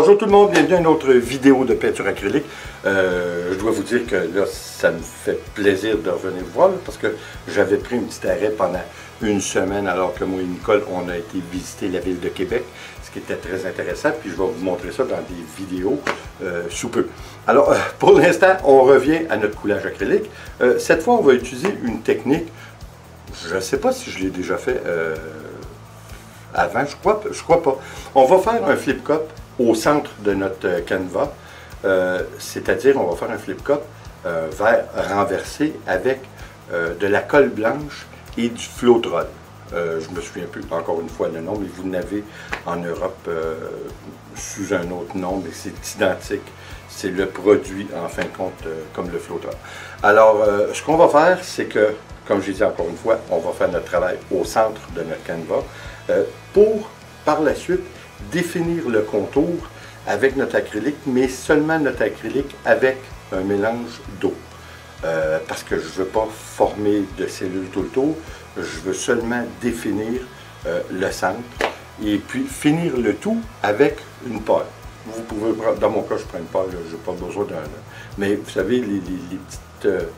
Bonjour tout le monde, bienvenue à une autre vidéo de peinture acrylique. Je dois vous dire que là, ça me fait plaisir de revenir vous voir parce que j'avais pris un petit arrêt pendant une semaine alors que moi et Nicole, on a été visiter la ville de Québec, ce qui était très intéressant, puis je vais vous montrer ça dans des vidéos sous peu. Alors, pour l'instant, on revient à notre coulage acrylique. Cette fois, on va utiliser une technique, je ne sais pas si je l'ai déjà fait avant, je crois pas. On va faire un flip cup au centre de notre canevas, c'est-à-dire on va faire un flip cup vert renversé avec de la colle blanche et du Floetrol. Je me souviens plus encore une fois le nom, mais vous n'avez en Europe sous un autre nom, mais c'est identique. C'est le produit, en fin de compte, comme le Floetrol. Alors, ce qu'on va faire, c'est que, comme je l'ai dit encore une fois, on va faire notre travail au centre de notre canevas pour, par la suite, définir le contour avec notre acrylique, mais seulement notre acrylique avec un mélange d'eau. Parce que je ne veux pas former de cellules tout le tour, je veux seulement définir le centre et puis finir le tout avec une paille. Vous pouvez prendre, dans mon cas, je prends une paille, je n'ai pas besoin d'un. Mais vous savez, les petites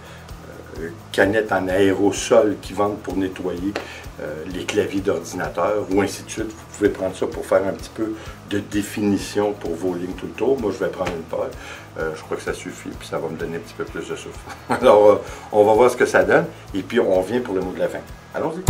canettes en aérosol qui vendent pour nettoyer les claviers d'ordinateur ou ainsi de suite. Vous pouvez prendre ça pour faire un petit peu de définition pour vos lignes tout le tour. Moi, je vais prendre une paille. Je crois que ça suffit, puis ça va me donner un petit peu plus de souffle. Alors, on va voir ce que ça donne, et puis on revient pour le mot de la fin. Allons-y!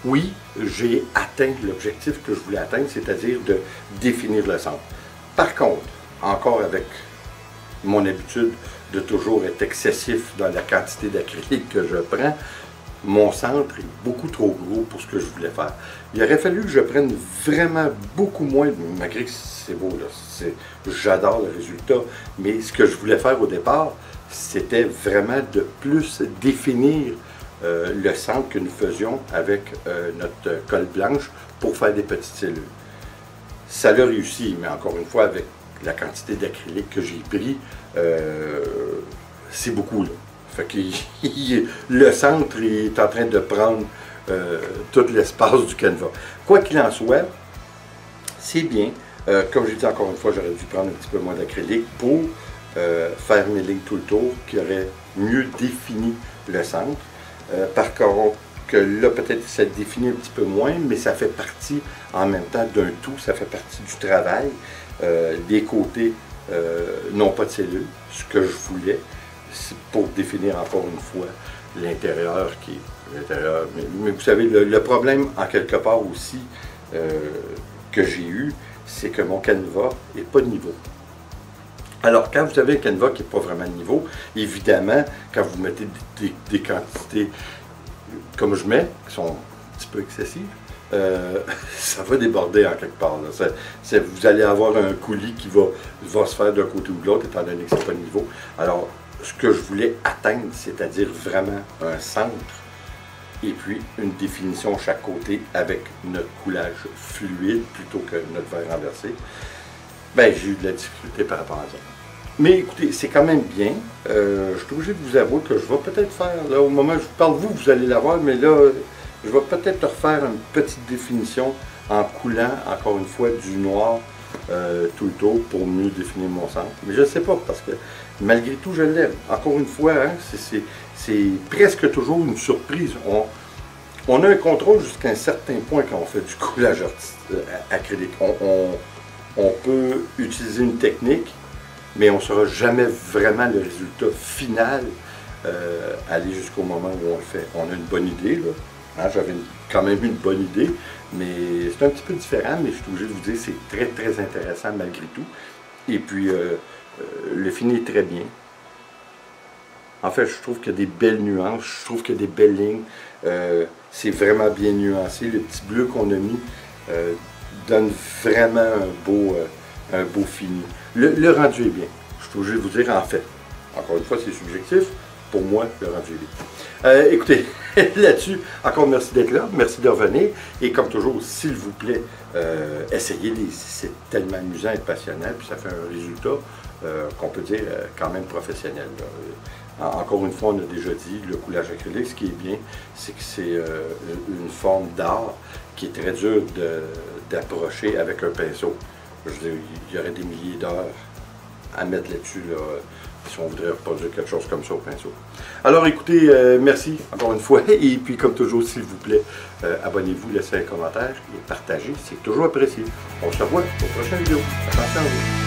Oui, j'ai atteint l'objectif que je voulais atteindre, c'est-à-dire de définir le centre. Par contre, encore avec mon habitude de toujours être excessif dans la quantité d'acrylique que je prends, mon centre est beaucoup trop gros pour ce que je voulais faire. Il aurait fallu que je prenne vraiment beaucoup moins, malgré que c'est beau, j'adore le résultat, mais ce que je voulais faire au départ, c'était vraiment de plus définir le centre que nous faisions avec notre colle blanche pour faire des petites cellules. Ça l'a réussi, mais encore une fois, avec la quantité d'acrylique que j'ai pris, c'est beaucoup là. Fait que le centre est en train de prendre tout l'espace du canevas. Quoi qu'il en soit, c'est bien. Comme j'ai dit encore une fois, j'aurais dû prendre un petit peu moins d'acrylique pour faire mes lignes tout le tour, qui aurait mieux défini le centre. Par contre, que là, peut-être ça définit un petit peu moins, mais ça fait partie en même temps d'un tout, ça fait partie du travail. Les côtés n'ont pas de cellules, ce que je voulais, c'est pour définir encore une fois l'intérieur qui est l'intérieur. Mais vous savez, le problème en quelque part aussi que j'ai eu, c'est que mon canevas n'est pas de niveau. Alors, quand vous avez un canevas qui n'est pas vraiment de niveau, évidemment, quand vous mettez des quantités comme je mets, qui sont un petit peu excessives, ça va déborder en quelque part. Là. Vous allez avoir un coulis qui va se faire d'un côté ou de l'autre, étant donné que ce n'est pas de niveau. Alors, ce que je voulais atteindre, c'est-à-dire vraiment un centre, et puis une définition à chaque côté avec notre coulage fluide plutôt que notre verre renversé, ben, j'ai eu de la difficulté par rapport à ça. Mais écoutez, c'est quand même bien. Je suis obligé de vous avouer que je vais peut-être faire, là, au moment où je vous parle, vous allez la voir, mais là, je vais peut-être refaire une petite définition en coulant, encore une fois, du noir tout le tour pour mieux définir mon centre. Mais je ne sais pas, parce que malgré tout, je l'aime. Encore une fois, hein, c'est presque toujours une surprise. On a un contrôle jusqu'à un certain point quand on fait du coulage acrylique. On peut utiliser une technique, mais on ne saura jamais vraiment le résultat final aller jusqu'au moment où on le fait. On a une bonne idée, là. Hein, j'avais quand même une bonne idée, mais c'est un petit peu différent, mais je suis obligé de vous dire que c'est très, très intéressant malgré tout. Et puis, le fini est très bien. En fait, je trouve qu'il y a des belles nuances, je trouve qu'il y a des belles lignes. C'est vraiment bien nuancé. Le petit bleu qu'on a mis donne vraiment un beau fini. Le rendu est bien. Je suis obligé de vous dire, en fait, encore une fois, c'est subjectif. Pour moi, le rendu est bien. Écoutez, là-dessus, encore merci d'être là, merci de revenir. Et comme toujours, s'il vous plaît, essayez-les. C'est tellement amusant et passionnant, puis ça fait un résultat qu'on peut dire quand même professionnel. Encore une fois, on a déjà dit, le coulage acrylique, ce qui est bien, c'est que c'est une forme d'art qui est très dure d'approcher avec un pinceau. Je veux dire, il y aurait des milliers d'heures à mettre là-dessus, là, si on voudrait reproduire quelque chose comme ça au pinceau. Alors écoutez, merci encore une fois, et puis comme toujours, s'il vous plaît, abonnez-vous, laissez un commentaire et partagez, c'est toujours apprécié. On se revoit au prochain vidéo. Attention à vous.